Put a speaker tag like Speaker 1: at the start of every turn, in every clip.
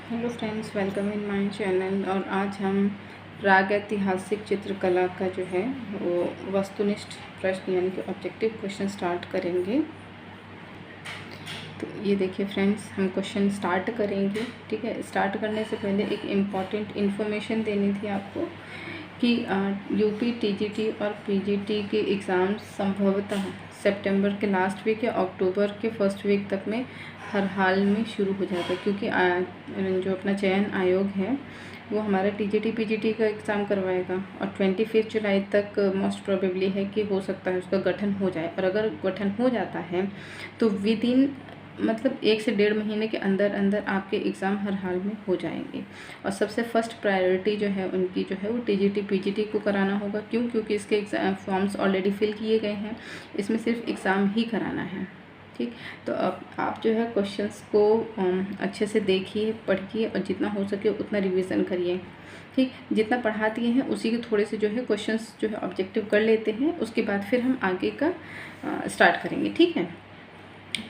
Speaker 1: Hello friends, welcome in my channel. और आज हम प्रागैतिहासिक चित्रकला का जो है वो वस्तुनिष्ठ प्रश्न यानी कि ऑब्जेक्टिव क्वेश्चन स्टार्ट करेंगे। तो ये देखिए फ्रेंड्स, हम क्वेश्चन स्टार्ट करेंगे। ठीक है, स्टार्ट करने से पहले एक इम्पॉर्टेंट इन्फॉर्मेशन देनी थी आपको कि यूपी टीजीटी और पीजीटी के एग्ज़ाम्स संभवतः सितंबर के लास्ट वीक या अक्टूबर के फर्स्ट वीक तक में हर हाल में शुरू हो जाता है, क्योंकि जो अपना चयन आयोग है वो हमारा टीजीटी पीजीटी का एग्ज़ाम करवाएगा और 25 जुलाई तक मोस्ट प्रोबेबली है कि हो सकता है उसका गठन हो जाए। और अगर गठन हो जाता है तो विद इन मतलब 1 से 1.5 महीने के अंदर अंदर आपके एग्ज़ाम हर हाल में हो जाएंगे। और सबसे फर्स्ट प्रायोरिटी जो है उनकी जो है वो टीजीटी पीजीटी को कराना होगा। क्यों? क्योंकि इसके एग्ज़ाम फॉर्म्स ऑलरेडी फिल किए गए हैं, इसमें सिर्फ एग्ज़ाम ही कराना है। ठीक, तो अब आप जो है क्वेश्चंस को अच्छे से देखिए, पढ़िए और जितना हो सके उतना रिवीजन करिए। ठीक, जितना पढ़ा दिए हैं उसी के थोड़े से जो है क्वेश्चंस जो है ऑब्जेक्टिव कर लेते हैं, उसके बाद फिर हम आगे का स्टार्ट करेंगे। ठीक है,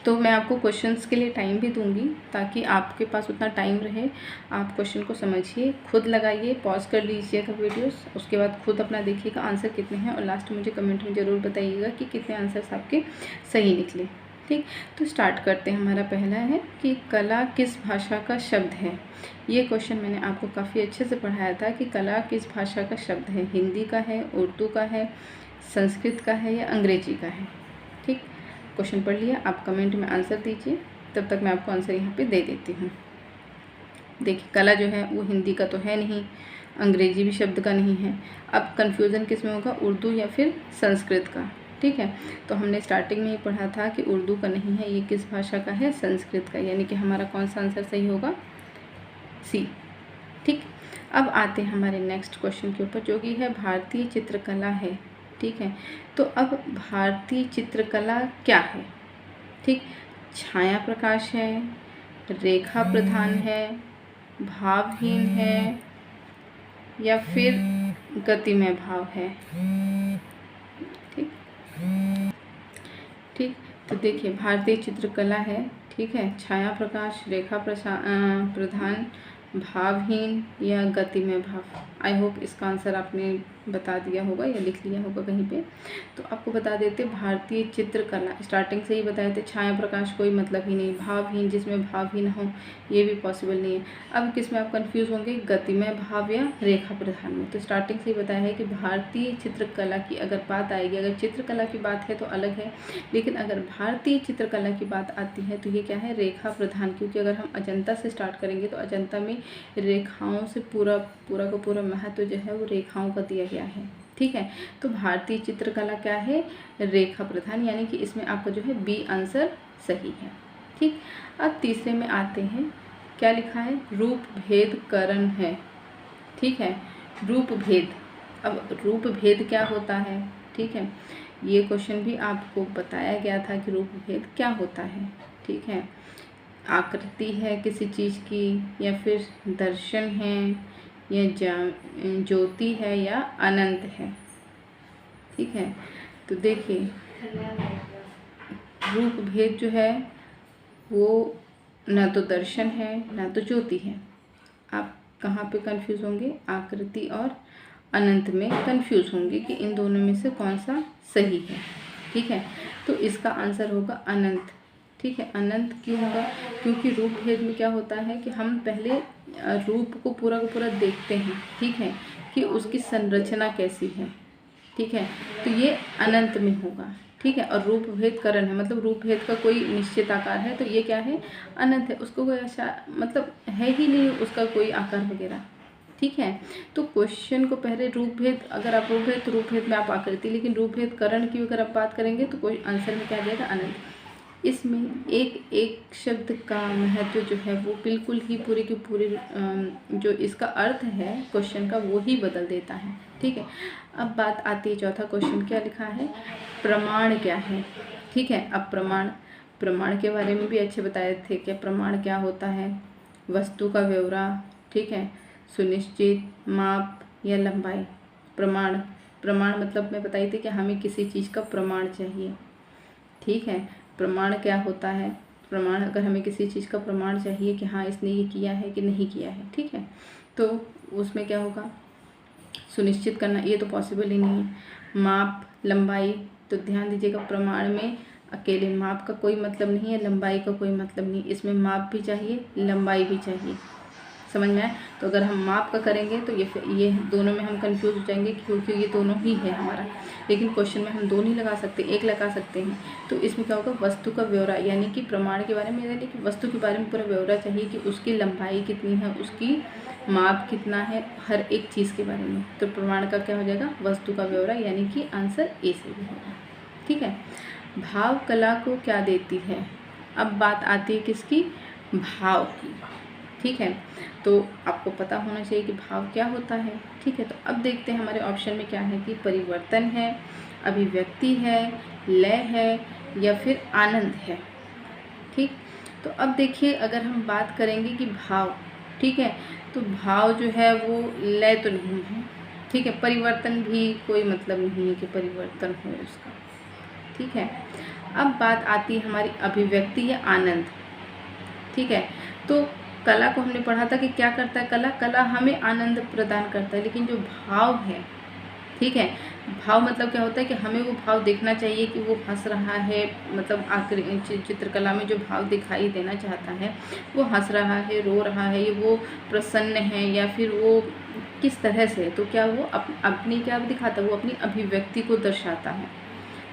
Speaker 1: तो मैं आपको क्वेश्चंस के लिए टाइम भी दूंगी ताकि आपके पास उतना टाइम रहे, आप क्वेश्चन को समझिए, खुद लगाइए, पॉज कर लीजिएगा वीडियोस, उसके बाद खुद अपना देखिएगा आंसर कितने हैं और लास्ट मुझे कमेंट में ज़रूर बताइएगा कि कितने आंसर्स आपके सही निकले। ठीक, तो स्टार्ट करते हैं। हमारा पहला है कि कला किस भाषा का शब्द है। ये क्वेश्चन मैंने आपको काफ़ी अच्छे से पढ़ाया था कि कला किस भाषा का शब्द है, हिंदी का है, उर्दू का है, संस्कृत का है या अंग्रेजी का है। ठीक, क्वेश्चन पढ़ लिया, आप कमेंट में आंसर दीजिए, तब तक मैं आपको आंसर यहाँ पे दे देती हूँ। देखिए, कला जो है वो हिंदी का तो है नहीं, अंग्रेजी भी शब्द का नहीं है। अब कन्फ्यूज़न किस में होगा, उर्दू या फिर संस्कृत का। ठीक है, तो हमने स्टार्टिंग में ही पढ़ा था कि उर्दू का नहीं है, ये किस भाषा का है, संस्कृत का, यानी कि हमारा कौन सा आंसर सही होगा, सी। ठीक, अब आते हैं हमारे नेक्स्ट क्वेश्चन के ऊपर, जो कि है भारतीय चित्रकला है। ठीक है, तो अब भारतीय चित्रकला क्या है। ठीक, छाया प्रकाश है, रेखा प्रधान है, भावहीन है या फिर गतिमय भाव है। ठीक ठीक, तो देखिए भारतीय चित्रकला है। ठीक है, छाया प्रकाश, रेखा प्रधान, भावहीन या गतिमय भाव। आई होप इसका आंसर आपने बता दिया होगा या लिख लिया होगा कहीं पे। तो आपको बता देते भारतीय चित्रकला, स्टार्टिंग से ही बताए थे, छाया प्रकाश कोई मतलब ही नहीं, भावहीन जिसमें भाव ही ना हो ये भी पॉसिबल नहीं है। अब किस में आप कंफ्यूज होंगे, गतिमय भाव या रेखा प्रधान में। तो स्टार्टिंग से ही बताया है कि भारतीय चित्रकला की अगर बात आएगी, अगर चित्रकला की बात है तो अलग है, लेकिन अगर भारतीय चित्रकला की बात आती है तो ये क्या है, रेखा प्रधान। क्योंकि अगर हम अजंता से स्टार्ट करेंगे तो अजंता में रेखाओं से पूरा का पूरा महत्व जो है वो रेखाओं का दिया गया है। ठीक है, तो भारतीय चित्रकला क्या है, रेखा प्रधान, यानी कि इसमें आपका जो है बी आंसर सही है। ठीक, अब तीसरे में आते हैं, क्या लिखा है, रूप भेद करण है। ठीक है, रूप भेद, अब रूप भेद क्या होता है। ठीक है, ये क्वेश्चन भी आपको बताया गया था कि रूप भेद क्या होता है। ठीक है, आकृति है किसी चीज़ की, या फिर दर्शन है, या ज्योति है, या अनंत है। ठीक है, तो देखिए रूप भेद जो है वो ना तो दर्शन है ना तो ज्योति है। आप कहाँ पे कंफ्यूज होंगे, आकृति और अनंत में कंफ्यूज होंगे कि इन दोनों में से कौन सा सही है। ठीक है, तो इसका आंसर होगा अनंत। ठीक है, अनंत क्यों होगा, क्योंकि रूप भेद में क्या होता है कि हम पहले रूप को पूरा का पूरा देखते हैं। ठीक है, कि उसकी संरचना कैसी है। ठीक है, तो ये अनंत में होगा। ठीक है, और रूप भेद करण है, मतलब रूप भेद का कोई निश्चित आकार है, तो ये क्या है, अनंत है, उसको कोई ऐसा मतलब है ही नहीं उसका कोई आकार वगैरह। ठीक है, तो क्वेश्चन को पहले रूप भेद, अगर आप रूप भेद तो रूप भेद में आप आकृति, लेकिन रूप भेद करण की अगर आप बात करेंगे तो कोई आंसर में क्या जाएगा, अनंत। इसमें एक एक शब्द का महत्व जो है वो बिल्कुल ही पूरी की पूरी जो इसका अर्थ है क्वेश्चन का वो ही बदल देता है। ठीक है, अब बात आती है चौथा क्वेश्चन, क्या लिखा है, प्रमाण क्या है। ठीक है, अब प्रमाण के बारे में भी अच्छे बताए थे कि प्रमाण क्या होता है, वस्तु का ब्यौरा। ठीक है, सुनिश्चित, माप या लंबाई। प्रमाण मतलब मैं बताई थी कि हमें किसी चीज़ का प्रमाण चाहिए। ठीक है, प्रमाण क्या होता है, प्रमाण, अगर हमें किसी चीज़ का प्रमाण चाहिए कि हाँ इसने ये किया है कि नहीं किया है, ठीक है, तो उसमें क्या होगा, सुनिश्चित करना, ये तो पॉसिबल ही नहीं है। माप, लंबाई, तो ध्यान दीजिएगा प्रमाण में अकेले माप का कोई मतलब नहीं है, लंबाई का कोई मतलब नहीं, इसमें माप भी चाहिए, लंबाई भी चाहिए, समझ में आए। तो अगर हम माप का करेंगे तो ये दोनों में हम कंफ्यूज हो जाएंगे, क्योंकि ये दोनों ही है हमारा, लेकिन क्वेश्चन में हम दो नहीं लगा सकते, एक लगा सकते हैं। तो इसमें क्या होगा, वस्तु का ब्यौरा, यानी कि प्रमाण के बारे में, यानी कि वस्तु के बारे में पूरा ब्यौरा चाहिए कि उसकी लंबाई कितनी है, उसकी माप कितना है, हर एक चीज़ के बारे में। तो प्रमाण का क्या हो जाएगा, वस्तु का ब्यौरा, यानी कि आंसर ए से भी होगा, ठीक है। भाव कला को क्या देती है, अब बात आती है किसकी, भाव की, ठीक है। तो आपको पता होना चाहिए कि भाव क्या होता है, ठीक है। तो अब देखते हैं हमारे ऑप्शन में क्या है कि परिवर्तन है, अभिव्यक्ति है, लय है या फिर आनंद है, ठीक। तो अब देखिए अगर हम बात करेंगे कि भाव, ठीक है, तो भाव जो है वो लय तो नहीं है, ठीक है, परिवर्तन भी कोई मतलब नहीं है कि परिवर्तन हो उसका, ठीक है। अब बात आती है हमारी अभिव्यक्ति या आनंद, ठीक है। तो कला को हमने पढ़ा था कि क्या करता है कला हमें आनंद प्रदान करता है, लेकिन जो भाव है, ठीक है, भाव मतलब क्या होता है कि हमें वो भाव देखना चाहिए कि वो हंस रहा है, मतलब चित्रकला में जो भाव दिखाई देना चाहता है वो हंस रहा है, रो रहा है, ये वो प्रसन्न है या फिर वो किस तरह से, तो क्या वो अपनी क्या दिखाता है, वो अपनी अभिव्यक्ति को दर्शाता है।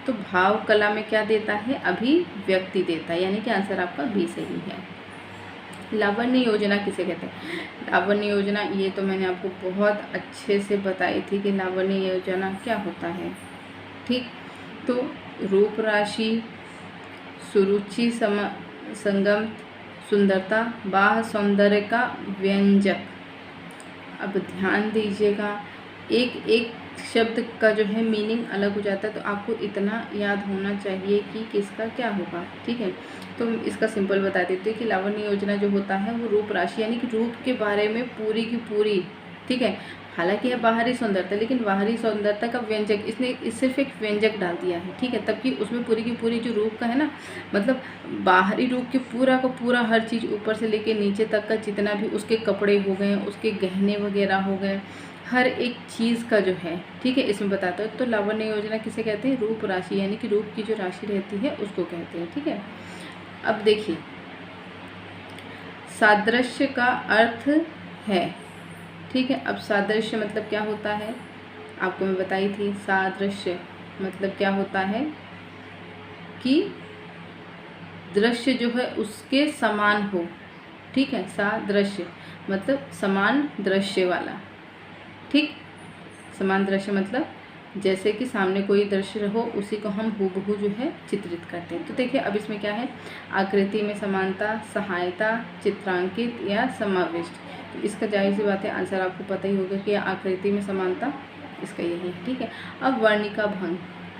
Speaker 1: तो भाव कला में क्या देता है, अभिव्यक्ति देता है, यानी कि आंसर आपका बी सही है। लावण्य योजना किसे कहते हैं, लावण्य योजना ये तो मैंने आपको बहुत अच्छे से बताई थी कि लावण्य योजना क्या होता है, ठीक। तो रूप राशि, सुरुचि संगम, सुंदरता, बाह्य सौंदर्य का व्यंजक। अब ध्यान दीजिएगा, एक एक शब्द का जो है मीनिंग अलग हो जाता है, तो आपको इतना याद होना चाहिए कि किसका क्या होगा, ठीक है। तो इसका सिंपल बता देते हैं कि लावण्य योजना जो होता है वो रूप राशि, यानी कि रूप के बारे में पूरी की पूरी, ठीक है। हालांकि है बाहरी सुंदरता, लेकिन बाहरी सुंदरता का व्यंजक इसने सिर्फ एक व्यंजक डाल दिया है, ठीक है, तब कि उसमें पूरी की पूरी जो रूप का है ना, मतलब बाहरी रूप के पूरा का पूरा हर चीज़ ऊपर से लेके नीचे तक का जितना भी उसके कपड़े हो गए, उसके गहने वगैरह हो गए, हर एक चीज़ का जो है, ठीक है, इसमें बताता है। तो लावण्य योजना किसे कहते हैं, रूप राशि, यानी कि रूप की जो राशि रहती है उसको कहते हैं, ठीक है। अब देखिए सादृश्य का अर्थ है, ठीक है। अब सादृश्य मतलब क्या होता है, आपको मैं बताई थी, सादृश्य मतलब क्या होता है कि दृश्य जो है उसके समान हो, ठीक है। सादृश्य मतलब समान दृश्य वाला, ठीक। समान दृश्य मतलब जैसे कि सामने कोई दृश्य हो उसी को हम हूबहू जो है चित्रित करते हैं। तो देखिए अब इसमें क्या है, आकृति में समानता, सहायता, चित्रांकित या समाविष्ट। तो इसका जाहिर सी बात है आंसर आपको पता ही होगा कि आकृति में समानता इसका यही है, ठीक है। अब वर्णिका भंग,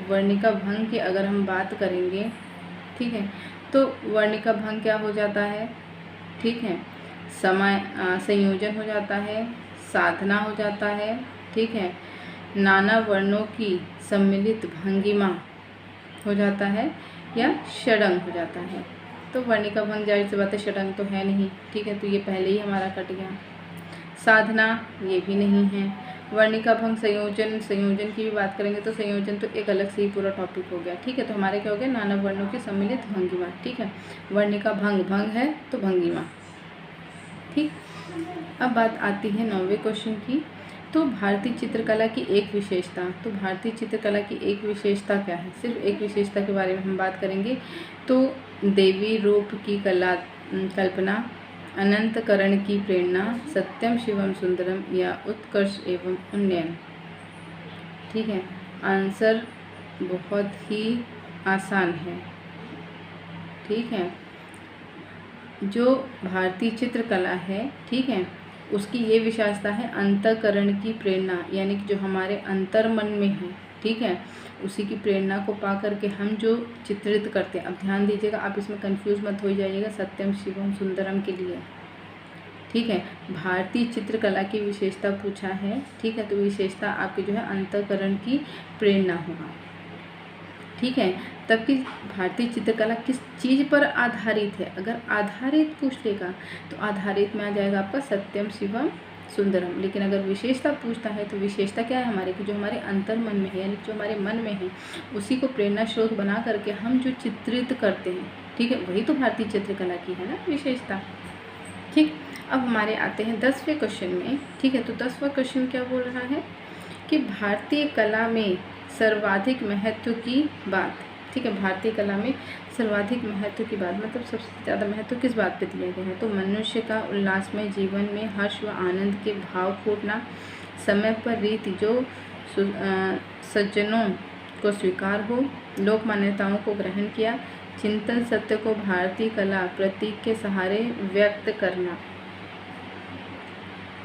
Speaker 1: वर्णिका भंग की अगर हम बात करेंगे, ठीक है, तो वर्णिका भंग क्या हो जाता है, ठीक है, संयोजन हो जाता है, साधना हो जाता है, ठीक है, नाना वर्णों की सम्मिलित भंगिमा हो जाता है या षडंग हो जाता है। तो वर्णिका भंग जाहिर सी बात है षडंग तो है नहीं, ठीक है, तो ये पहले ही हमारा कट गया। साधना ये भी नहीं है। वर्णिका भंग संयोजन, संयोजन की भी बात करेंगे तो संयोजन तो एक अलग से ही पूरा टॉपिक हो गया, ठीक है। तो हमारे क्या हो गया, नाना वर्णों की सम्मिलित भंगिमा, ठीक है। वर्णिका भंग, भंग है तो भंगिमा, ठीक। अब बात आती है 9वें क्वेश्चन की। तो भारतीय चित्रकला की एक विशेषता, तो भारतीय चित्रकला की एक विशेषता क्या है, सिर्फ एक विशेषता के बारे में हम बात करेंगे। तो देवी रूप की कल्पना, अनंतकरण की प्रेरणा, सत्यम शिवम सुंदरम या उत्कर्ष एवं उन्नयन, ठीक है। आंसर बहुत ही आसान है, ठीक है। जो भारतीय चित्रकला है, ठीक है, उसकी ये विशेषता है अंतःकरण की प्रेरणा, यानी कि जो हमारे अंतर्मन में है, ठीक है, उसी की प्रेरणा को पा करके हम जो चित्रित करते हैं। अब ध्यान दीजिएगा, आप इसमें कंफ्यूज मत हो जाइएगा सत्यम शिवम सुंदरम के लिए, ठीक है। भारतीय चित्रकला की विशेषता पूछा है, ठीक है, तो विशेषता आपकी जो है अंतःकरण की प्रेरणा होगा, ठीक। ठीक है। तब कि भारतीय चित्रकला किस चीज़ पर आधारित है, अगर आधारित पूछ लेगा तो आधारित में आ जाएगा आपका सत्यम शिवम सुंदरम। लेकिन अगर विशेषता पूछता है तो विशेषता क्या है हमारे की, जो हमारे अंतर मन में है, यानी जो हमारे मन में है उसी को प्रेरणा स्रोत बना करके हम जो चित्रित करते हैं, ठीक है, वही तो भारतीय चित्रकला की है ना विशेषता। ठीक, अब हमारे आते हैं 10वें क्वेश्चन में। ठीक है, तो 10वां क्वेश्चन क्या बोल रहा है कि भारतीय कला में सर्वाधिक महत्व की बात। ठीक है, भारतीय कला में सर्वाधिक महत्व की बात मतलब सबसे ज़्यादा महत्व किस बात पे दिया गया है, तो मनुष्य का उल्लासमय जीवन में हर्ष व आनंद के भाव फूटना, समय पर रीति जो सज्जनों को स्वीकार हो, लोक मान्यताओं को ग्रहण किया, चिंतन सत्य को भारतीय कला प्रतीक के सहारे व्यक्त करना।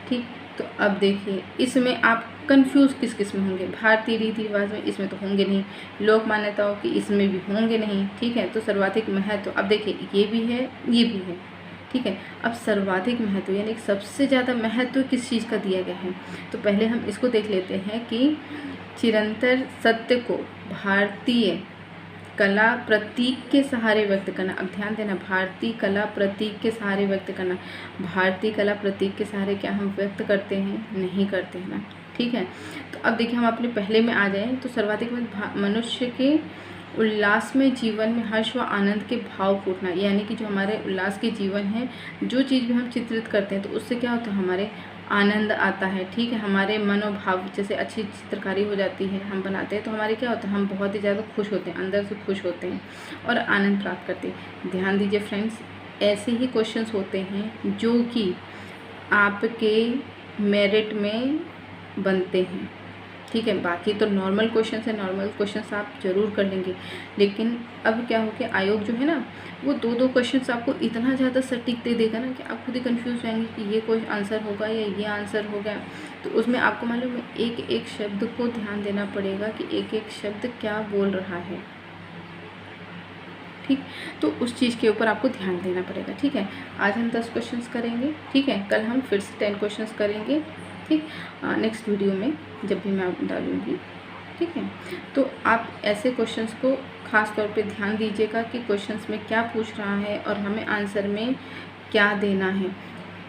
Speaker 1: ठीक, तो अब देखिए इसमें आप कंफ्यूज किस किस में होंगे, भारतीय रीति रिवाज में इसमें तो होंगे नहीं, लोक मान्यताओं की इसमें भी होंगे नहीं। ठीक है, तो सर्वाधिक महत्व, अब देखिए ये भी है ये भी है। ठीक है, अब सर्वाधिक महत्व यानी सबसे ज़्यादा महत्व किस चीज़ का दिया गया है, तो पहले हम इसको देख लेते हैं कि चिरंतर सत्य को भारतीय कला प्रतीक के सहारे व्यक्त करना। अब ध्यान देना, भारतीय कला प्रतीक के सहारे व्यक्त करना, भारतीय कला प्रतीक के सहारे क्या हम व्यक्त करते हैं, नहीं करते हैं ना। ठीक है, तो अब देखिए हम अपने पहले में आ जाएं तो सर्वाधिक मनुष्य के उल्लास में जीवन में हर्ष व आनंद के भाव फूटना, यानी कि जो हमारे उल्लास के जीवन है, जो चीज़ भी हम चित्रित करते हैं तो उससे क्या होता है हमारे आनंद आता है। ठीक है, हमारे मनोभाव जैसे अच्छी चित्रकारी हो जाती है, हम बनाते हैं तो हमारे क्या होता है, हम बहुत ही ज़्यादा खुश होते हैं, अंदर से खुश होते हैं और आनंद प्राप्त करते हैं। ध्यान दीजिए फ्रेंड्स, ऐसे ही क्वेश्चंस होते हैं जो कि आपके मेरिट में बनते हैं। ठीक है, बाकी तो नॉर्मल क्वेश्चन है, नॉर्मल क्वेश्चंस आप जरूर कर लेंगे, लेकिन अब क्या हो कि आयोग जो है ना वो दो दो क्वेश्चंस आपको इतना ज़्यादा सटीक दे देगा ना कि आप खुद ही कंफ्यूज रहेंगे कि ये कोई आंसर होगा या ये आंसर होगा। तो उसमें आपको मालूम है एक एक शब्द को ध्यान देना पड़ेगा कि एक एक शब्द क्या बोल रहा है। ठीक, तो उस चीज़ के ऊपर आपको ध्यान देना पड़ेगा। ठीक है, आज हम 10 क्वेश्चंस करेंगे। ठीक है, कल हम फिर से 10 क्वेश्चंस करेंगे। ठीक, नेक्स्ट वीडियो में जब भी मैं डालूँगी। ठीक है, तो आप ऐसे क्वेश्चंस को ख़ास तौर पे ध्यान दीजिएगा कि क्वेश्चंस में क्या पूछ रहा है और हमें आंसर में क्या देना है।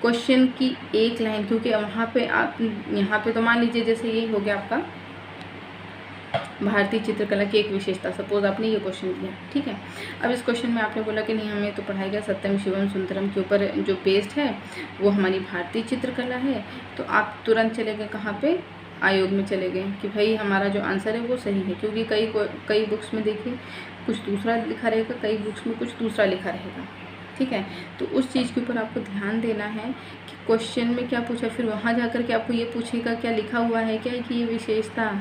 Speaker 1: क्वेश्चन की एक लाइन, क्योंकि वहाँ पे आप यहाँ पे तो मान लीजिए जैसे ये हो गया आपका भारतीय चित्रकला की एक विशेषता, सपोज आपने ये क्वेश्चन दिया। ठीक है, अब इस क्वेश्चन में आपने बोला कि नहीं हमें तो पढ़ाया गया सत्यम शिवम सुंदरम के ऊपर जो बेस्ड है वो हमारी भारतीय चित्रकला है, तो आप तुरंत चले गए कहाँ पे, आयोग में चले गए कि भाई हमारा जो आंसर है वो सही है। क्योंकि कई बुक्स में देखिए कुछ दूसरा लिखा रहेगा, कई बुक्स में कुछ दूसरा लिखा रहेगा। ठीक है, तो उस चीज़ के ऊपर आपको ध्यान देना है कि क्वेश्चन में क्या पूछा, फिर वहाँ जाकर के आपको ये पूछेगा क्या लिखा हुआ है क्या कि ये विशेषता।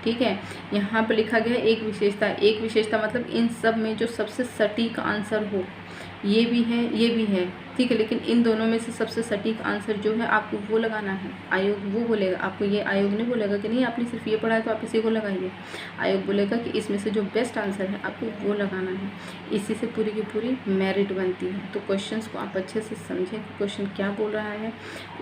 Speaker 1: ठीक है, यहाँ पर लिखा गया है एक विशेषता, एक विशेषता मतलब इन सब में जो सबसे सटीक आंसर हो, ये भी है ये भी है। ठीक है, लेकिन इन दोनों में से सबसे सटीक आंसर जो है आपको वो लगाना है। आयोग वो बोलेगा आपको, ये आयोग नहीं बोलेगा कि नहीं आपने सिर्फ ये पढ़ा है तो आप इसी को लगाइए। आयोग बोलेगा कि इसमें से जो बेस्ट आंसर है आपको वो लगाना है। इसी से पूरी की पूरी मेरिट बनती है। तो क्वेश्चंस को आप अच्छे से समझें, क्वेश्चन क्या बोल रहा है,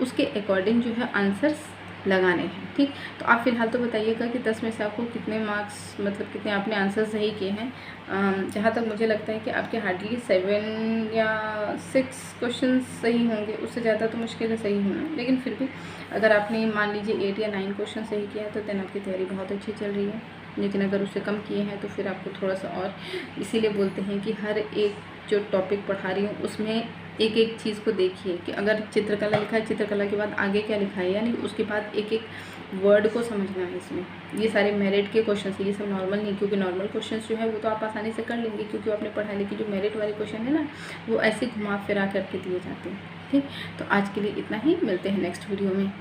Speaker 1: उसके अकॉर्डिंग जो है आंसर्स लगाने हैं। ठीक, तो आप फिलहाल तो बताइएगा कि 10 में से आपको कितने मार्क्स मतलब कितने आपने आंसर सही किए हैं। जहाँ तक मुझे लगता है कि आपके हार्डली 7 या 6 क्वेश्चन सही होंगे, उससे ज़्यादा तो मुश्किल है सही होना। लेकिन फिर भी अगर आपने मान लीजिए 8 या 9 क्वेश्चन सही किया तो देन आपकी तैयारी बहुत अच्छी चल रही है। लेकिन अगर उससे कम किए हैं तो फिर आपको थोड़ा सा और, इसीलिए बोलते हैं कि हर एक जो टॉपिक पढ़ा रही हूँ उसमें एक एक चीज़ को देखिए कि अगर चित्रकला लिखा है, चित्रकला के बाद आगे क्या लिखा है, यानी उसके बाद एक एक वर्ड को समझना है इसमें। ये सारे मेरिट के क्वेश्चन है, ये सब नॉर्मल नहीं, क्योंकि नॉर्मल क्वेश्चन जो है वो तो आप आसानी से कर लेंगे क्योंकि वो आपने पढ़ा, लेकिन जो मेरिट वाले क्वेश्चन है ना वो ऐसे घुमा फिरा करके दिए जाते हैं। ठीक, तो आज के लिए इतना ही, मिलते हैं नेक्स्ट वीडियो में।